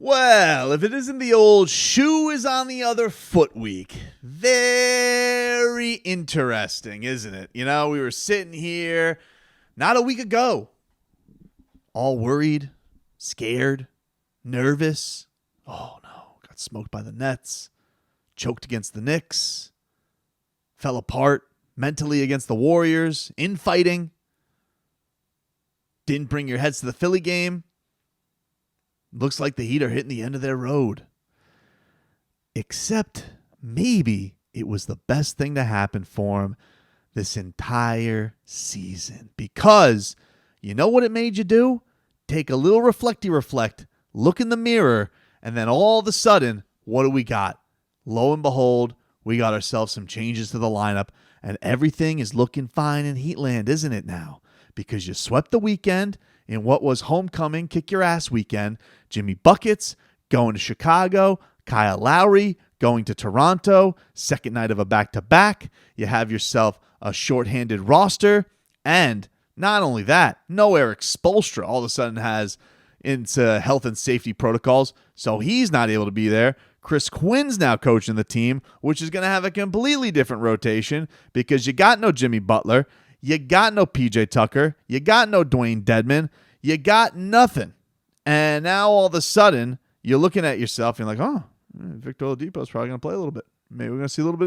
Well, if it isn't the old shoe is on the other foot week, very interesting, isn't it? You know, we were sitting here not a week ago, all worried, scared, nervous. Oh no, got smoked by the Nets, choked against the Knicks, fell apart mentally against the Warriors, infighting, didn't bring your heads to the Philly game. Looks like the Heat are hitting the end of their road. Except maybe it was the best thing to happen for him this entire season. Because you know what it made you do? Take a little reflect, look in the mirror, and then all of a sudden, what do we got? Lo and behold, we got ourselves some changes to the lineup, and everything is looking fine in Heatland, isn't it now? Because you swept the weekend in what was homecoming, kick your ass weekend. Jimmy Buckets going to Chicago, Kyle Lowry going to Toronto, second night of a back-to-back. You have yourself a shorthanded roster, and not only that, no Eric Spoelstra all of a sudden has into health and safety protocols, so he's not able to be there. Chris Quinn's now coaching the team, which is going to have a completely different rotation because you got no Jimmy Butler, you got no PJ Tucker, you got no Dwayne Dedman, you got nothing. And now all of a sudden, you're looking at yourself and you're like, oh, Victor Oladipo is probably going to play a little bit. Maybe we're going to see a little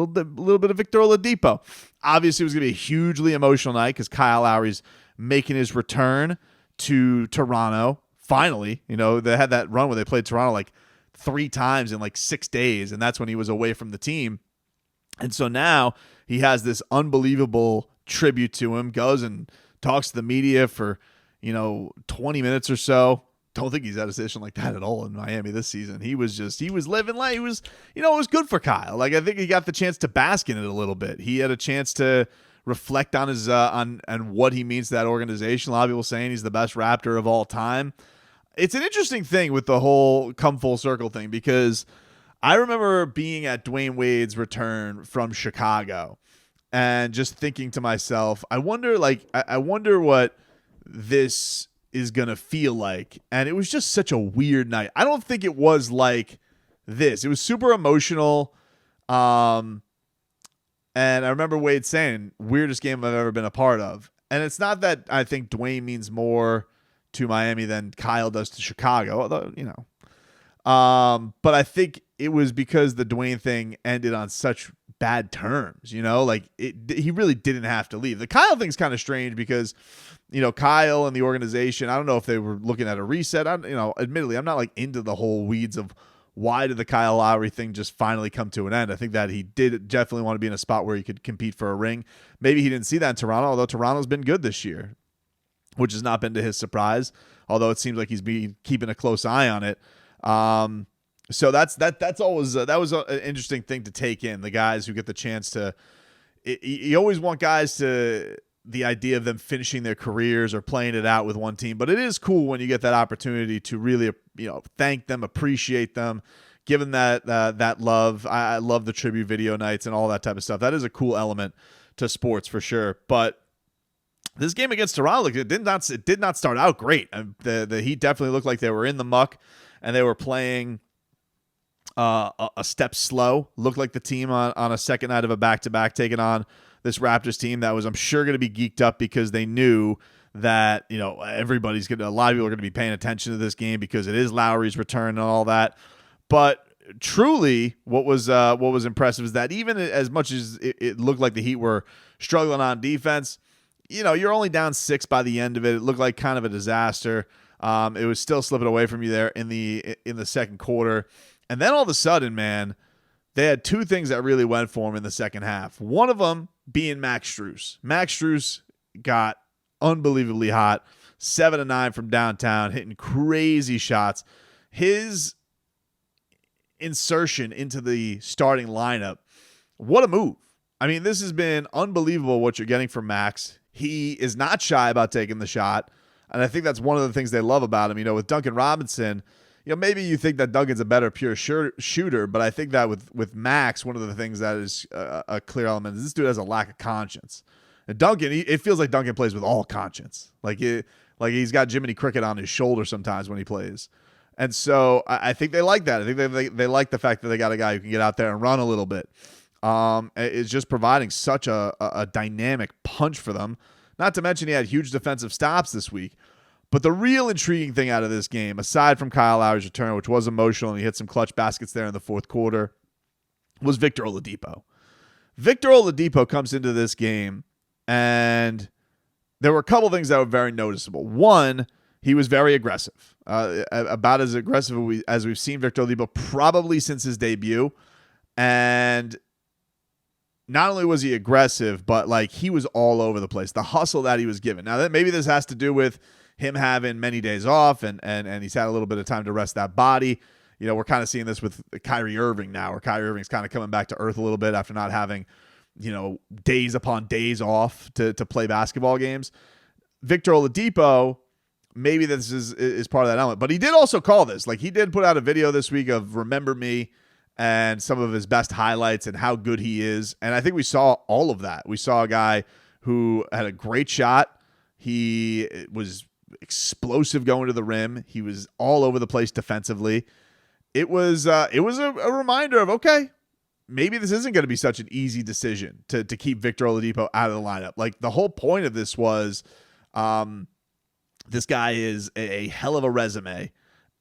bit of Victor Oladipo. Obviously, it was going to be a hugely emotional night because Kyle Lowry's making his return to Toronto. Finally, you know, they had that run where they played Toronto like 3 times in like 6 days, and that's when he was away from the team. And so now he has this unbelievable tribute to him, goes and talks to the media for, 20 minutes or so. Don't think he's had a session like that at all in Miami this season. He was living life. It was good for Kyle. Like, I think he got the chance to bask in it a little bit. He had a chance to reflect on his on what he means to that organization. A lot of people saying he's the best Raptor of all time. It's an interesting thing with the whole come full circle thing because I remember being at Dwayne Wade's return from Chicago and just thinking to myself, I wonder what this is going to feel like. And it was just such a weird night. I don't think it was like this. It was super emotional. And I remember Wade saying, weirdest game I've ever been a part of. And it's not that I think Dwayne means more to Miami than Kyle does to Chicago, although, but I think it was because the Dwayne thing ended on such bad terms, he really didn't have to leave. The Kyle thing's kind of strange because, Kyle and the organization, I don't know if they were looking at a reset. Admittedly, I'm not like into the whole weeds of why did the Kyle Lowry thing just finally come to an end. I think that he did definitely want to be in a spot where he could compete for a ring. Maybe he didn't see that in Toronto, although Toronto's been good this year, which has not been to his surprise, although it seems like he's been keeping a close eye on it. So that's always that was an interesting thing to take in. The guys who get the chance to, you always want guys to, the idea of them finishing their careers or playing it out with one team, but it is cool when you get that opportunity to really, thank them, appreciate them, give them that love. I love the tribute video nights and all that type of stuff. That is a cool element to sports for sure. But this game against Toronto, it did not start out great. The Heat definitely looked like they were in the muck and they were playing a step slow. Looked like the team on a second night of a back-to-back taking on this Raptors team that was, I'm sure, going to be geeked up because they knew that, a lot of people are going to be paying attention to this game because it is Lowry's return and all that. But truly, what was impressive is that even as much as it looked like the Heat were struggling on defense, you're only down 6 by the end of it. It looked like kind of a disaster. It was still slipping away from you there in the second quarter. And then all of a sudden, man, they had 2 things that really went for him in the second half. One of them being Max Strus. Max Strus got unbelievably hot, 7 of 9 from downtown, hitting crazy shots. His insertion into the starting lineup, what a move. I mean, this has been unbelievable what you're getting from Max. He is not shy about taking the shot, and I think that's one of the things they love about him. With Duncan Robinson, maybe you think that Duncan's a better pure shooter, but I think that with Max, one of the things that is a clear element is this dude has a lack of conscience. And Duncan, it feels like Duncan plays with all conscience. Like he's got Jiminy Cricket on his shoulder sometimes when he plays. And so I think they like that. I think they like the fact that they got a guy who can get out there and run a little bit. It's just providing such a dynamic punch for them. Not to mention he had huge defensive stops this week. But the real intriguing thing out of this game, aside from Kyle Lowry's return, which was emotional and he hit some clutch baskets there in the fourth quarter, was Victor Oladipo. Victor Oladipo comes into this game, and there were a couple things that were very noticeable. One, he was very aggressive, about as aggressive as we've seen Victor Oladipo probably since his debut. And not only was he aggressive, but like he was all over the place. The hustle that he was given. Now, maybe this has to do with him having many days off and he's had a little bit of time to rest that body. You know, we're kind of seeing this with Kyrie Irving now, where Kyrie Irving's kind of coming back to earth a little bit after not having, you know, days upon days off to play basketball games. Victor Oladipo, maybe this is part of that element. But he did also call this. Like, he did put out a video this week of Remember Me and some of his best highlights and how good he is. And I think we saw all of that. We saw a guy who had a great shot. He was explosive going to the rim. He was all over the place defensively. It was a reminder of, okay, maybe this isn't going to be such an easy decision to keep Victor Oladipo out of the lineup. Like, the whole point of this was this guy is a hell of a resume,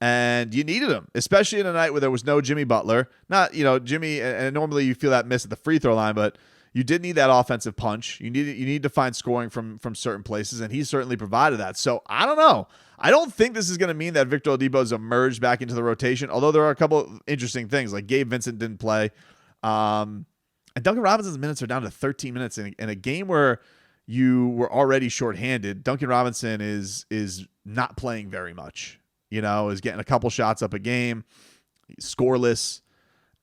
and you needed him, especially in a night where there was no Jimmy Butler. Not, you know, Jimmy, and normally you feel that miss at the free throw line, but you did need that offensive punch. You need to find scoring from certain places, and he certainly provided that. So I don't know. I don't think this is going to mean that Victor Oladipo has emerged back into the rotation, although there are a couple of interesting things, like Gabe Vincent didn't play. And Duncan Robinson's minutes are down to 13 minutes in a game where you were already shorthanded. Duncan Robinson is not playing very much, you know, is getting a couple shots up a game, scoreless.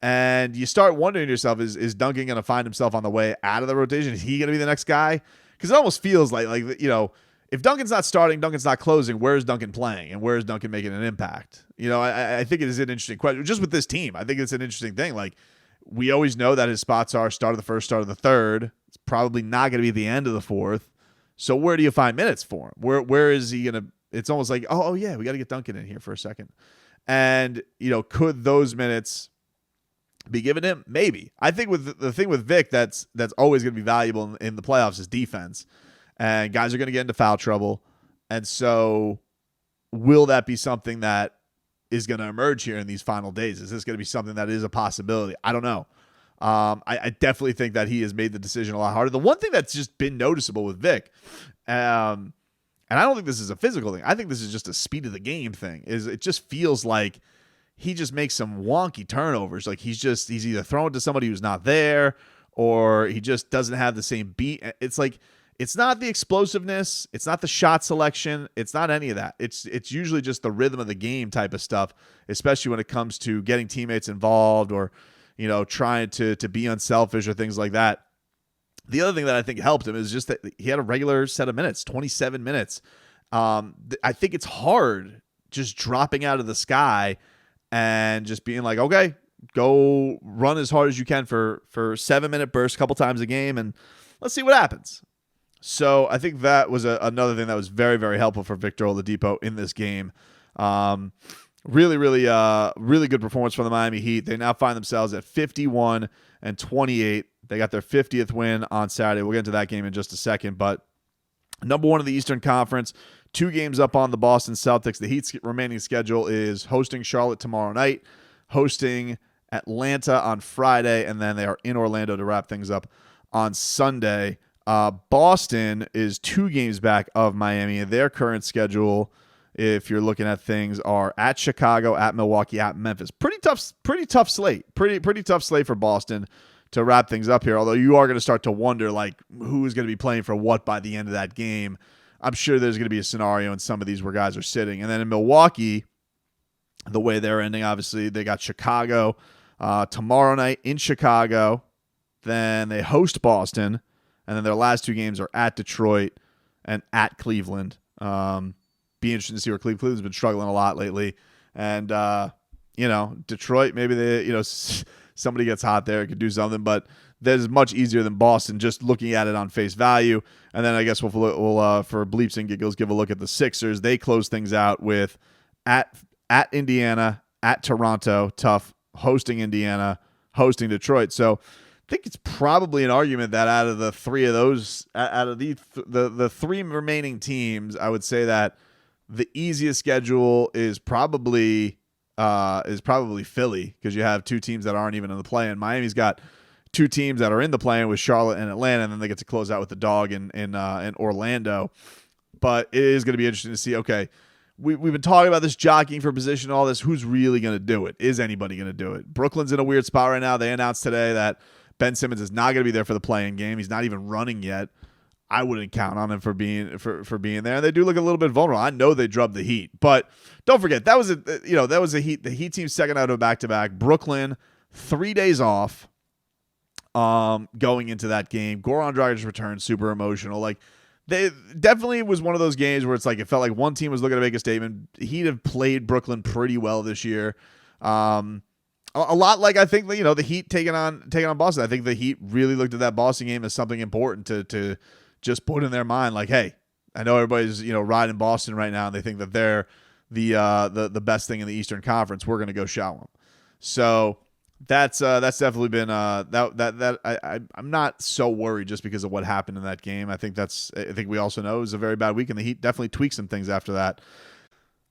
And you start wondering to yourself, is Duncan going to find himself on the way out of the rotation? Is he going to be the next guy? Because it almost feels like, you know, if Duncan's not starting, Duncan's not closing, where's Duncan playing? And where's Duncan making an impact? You know, I think it is an interesting question. Just with this team, I think it's an interesting thing. Like, we always know that his spots are start of the first, start of the third. It's probably not going to be the end of the fourth. So where do you find minutes for him? Where is he going to – it's almost like, oh, yeah, we got to get Duncan in here for a second. And, you know, could those minutes – be given him? Maybe. I think with the thing with Vic that's always going to be valuable in the playoffs is defense. And guys are going to get into foul trouble. And so will that be something that is going to emerge here in these final days? Is this going to be something that is a possibility? I don't know. I definitely think that he has made the decision a lot harder. The one thing that's just been noticeable with Vic, and I don't think this is a physical thing, I think this is just a speed of the game thing, is it just feels like he just makes some wonky turnovers. Like he's either throwing it to somebody who's not there, or he just doesn't have the same beat. It's like, it's not the explosiveness. It's not the shot selection. It's not any of that. It's usually just the rhythm of the game type of stuff, especially when it comes to getting teammates involved or, you know, trying to be unselfish or things like that. The other thing that I think helped him is just that he had a regular set of minutes, 27 minutes. I think it's hard just dropping out of the sky and just being like, okay, go run as hard as you can for 7-minute bursts a couple times a game, and let's see what happens. So I think that was another thing that was very, very helpful for Victor Oladipo in this game. Really, really, really good performance from the Miami Heat. They now find themselves at 51-28. They got their 50th win on Saturday. We'll get into that game in just a second, but number one of the Eastern Conference, 2 games up on the Boston Celtics. The Heat's remaining schedule is hosting Charlotte tomorrow night, hosting Atlanta on Friday, and then they are in Orlando to wrap things up on Sunday. Boston is 2 games back of Miami. Their current schedule, if you're looking at things, are at Chicago, at Milwaukee, at Memphis. Pretty tough slate. Pretty tough slate for Boston to wrap things up here, although you are going to start to wonder, like, who's going to be playing for what by the end of that game. I'm sure there's going to be a scenario in some of these where guys are sitting. And then in Milwaukee, the way they're ending, obviously, they got Chicago tomorrow night in Chicago. Then they host Boston. And then their last 2 games are at Detroit and at Cleveland. Be interesting to see where Cleveland's been struggling a lot lately. And, you know, Detroit, maybe they, you know, somebody gets hot there, could do something. But that is much easier than Boston, just looking at it on face value. And then I guess we'll for bleeps and giggles, give a look at the Sixers. They close things out with at at Indiana, at Toronto, tough, hosting Indiana, hosting Detroit. So I think it's probably an argument that out of the three of those, out of the three remaining teams, I would say that the easiest schedule is probably Philly, because you have two teams that aren't even in the play-in. Miami's got two teams that are in the play-in with Charlotte and Atlanta, and then they get to close out with the dog in Orlando. But it is going to be interesting to see, okay, we've been talking about this jockeying for position, all this. Who's really going to do it? Is anybody going to do it? Brooklyn's in a weird spot right now. They announced today that Ben Simmons is not going to be there for the play-in game. He's not even running yet. I wouldn't count on him for being there. They do look a little bit vulnerable. I know they drubbed the Heat, but don't forget that was a Heat. The Heat team's second out of a back-to-back. Brooklyn 3 days off. Going into that game, Goran Dragic's return, super emotional. Like, they definitely was one of those games where it's like it felt like one team was looking to make a statement. Heat have played Brooklyn pretty well this year. A lot like, I think, the Heat taking on Boston. I think the Heat really looked at that Boston game as something important to just put in their mind. Like, hey, I know everybody's riding Boston right now, and they think that they're the best thing in the Eastern Conference. We're going to go shout them. So that's definitely been I'm not so worried just because of what happened in that game. I think we also know it was a very bad week, and the Heat definitely tweaked some things after that.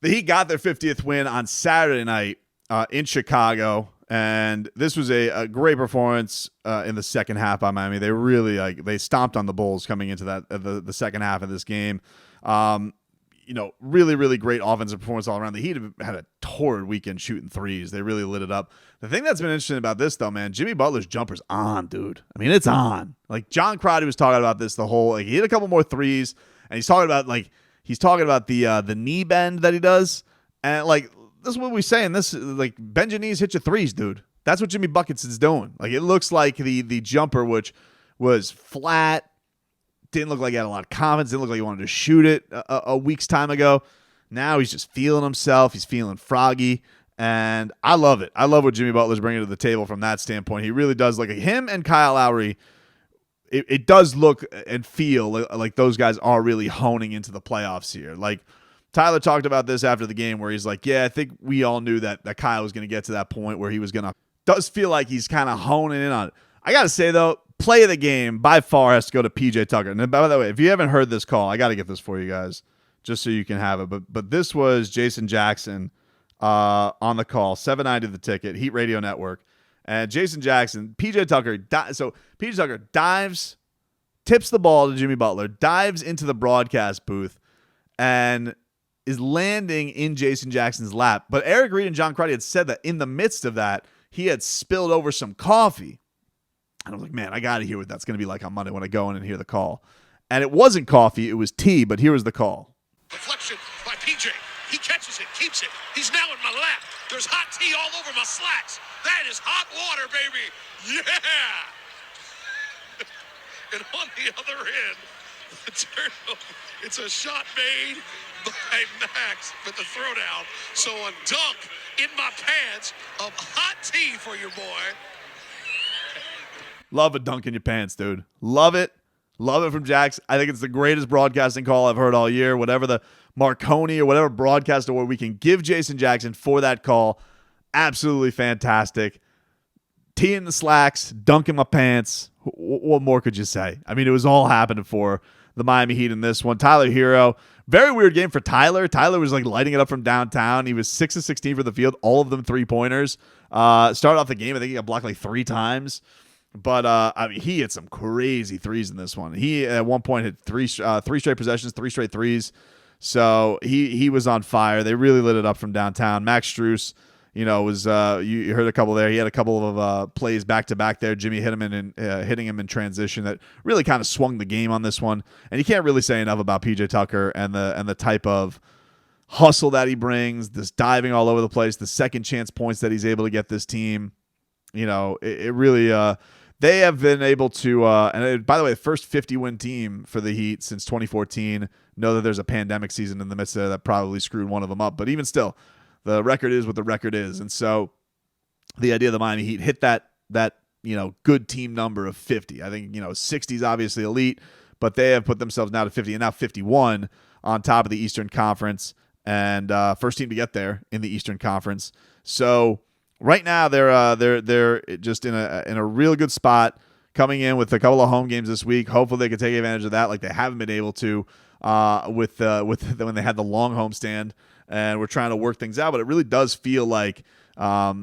The Heat got their 50th win on Saturday night in Chicago, and this was a great performance in the second half by Miami. They really they stomped on the Bulls coming into that the second half of this game. Really, really great offensive performance all around. The Heat have had a torrid weekend shooting threes. They really lit it up. The thing that's been interesting about this, though, man, Jimmy Butler's jumper's on, dude. I mean, it's on. Like, John Crotty was talking about this he hit a couple more threes, and he's talking about the knee bend that he does. And, this is what we say in this, bend your knees, hit your threes, dude. That's what Jimmy Buckets is doing. Like, it looks like the jumper, which was flat, didn't look like he had a lot of confidence, didn't look like he wanted to shoot it a week's time ago. Now he's just feeling himself. He's feeling froggy, and I love it. I love what Jimmy Butler's bringing to the table from that standpoint. He really does. Like, him and Kyle Lowry, it does look and feel like those guys are really honing into the playoffs here. Like, Tyler talked about this after the game where he's like, yeah, I think we all knew that Kyle was going to get to that point where he was going to. Does feel like he's kind of honing in on it. I got to say, though, play of the game by far has to go to PJ Tucker. And by the way, if you haven't heard this call, I got to get this for you guys just so you can have it. But this was Jason Jackson on the call, 790 The Ticket, Heat Radio Network. And Jason Jackson, PJ Tucker dives, tips the ball to Jimmy Butler, dives into the broadcast booth, and is landing in Jason Jackson's lap. But Eric Reed and John Crotty had said that in the midst of that, he had spilled over some coffee. And I was like, man, I got to hear what that's going to be like on Monday when I go in and hear the call. And it wasn't coffee, it was tea, but here was the call. Deflection by PJ. He catches it, keeps it. He's now in my lap. There's hot tea all over my slacks. That is hot water, baby. Yeah! And on the other end, the turnover. It's a shot made by Max with the throwdown. So a dunk in my pants of hot tea for your boy. Love a dunk in your pants, dude. Love it. Love it from Jax. I think it's the greatest broadcasting call I've heard all year. Whatever the Marconi or whatever broadcast award we can give Jason Jackson for that call, absolutely fantastic. Tea in the slacks, dunk in my pants. What more could you say? I mean, it was all happening for the Miami Heat in this one. Tyler Hero, very weird game for Tyler. Tyler was lighting it up from downtown. He was 6 of 16 for the field, all of them 3-pointers. Started off the game, I think he got blocked 3 times. But I mean, he hit some crazy threes in this one. He at one point hit three straight possessions, 3 straight threes. So he was on fire. They really lit it up from downtown. Max Strus, was you heard a couple there. He had a couple of plays back to back there. Jimmy hit him hitting him in transition that really kind of swung the game on this one. And you can't really say enough about PJ Tucker and the type of hustle that he brings, this diving all over the place, the second chance points that he's able to get this team. It really. They have been able to, and by the way, the first 50-win team for the Heat since 2014. Know that there's a pandemic season in the midst of that probably screwed one of them up. But even still, the record is what the record is. And so the idea of the Miami Heat hit that good team number of 50. I think, 60 is obviously elite, but they have put themselves now to 50 and now 51 on top of the Eastern Conference. and first team to get there in the Eastern Conference. So right now they're just in a real good spot, coming in with a couple of home games this week. Hopefully they can take advantage of that, like they haven't been able to with when they had the long homestand, and we're trying to work things out. But it really does feel like I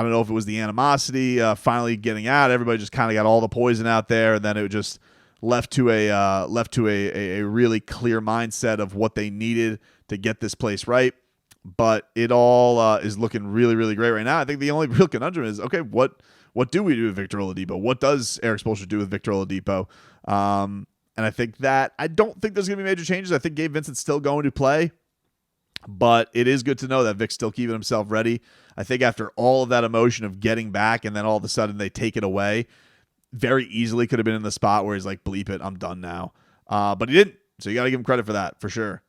don't know if it was the animosity finally getting out. Everybody just kind of got all the poison out there, and then it just left to a really clear mindset of what they needed to get this place right. But it all is looking really, really great right now. I think the only real conundrum is, okay, what do we do with Victor Oladipo? What does Eric Spoelstra do with Victor Oladipo? And I think that I don't think there's going to be major changes. I think Gabe Vincent's still going to play, but it is good to know that Vic's still keeping himself ready. I think after all of that emotion of getting back and then all of a sudden they take it away, very easily could have been in the spot where he's like, bleep it, I'm done now. But he didn't. So you got to give him credit for that, for sure.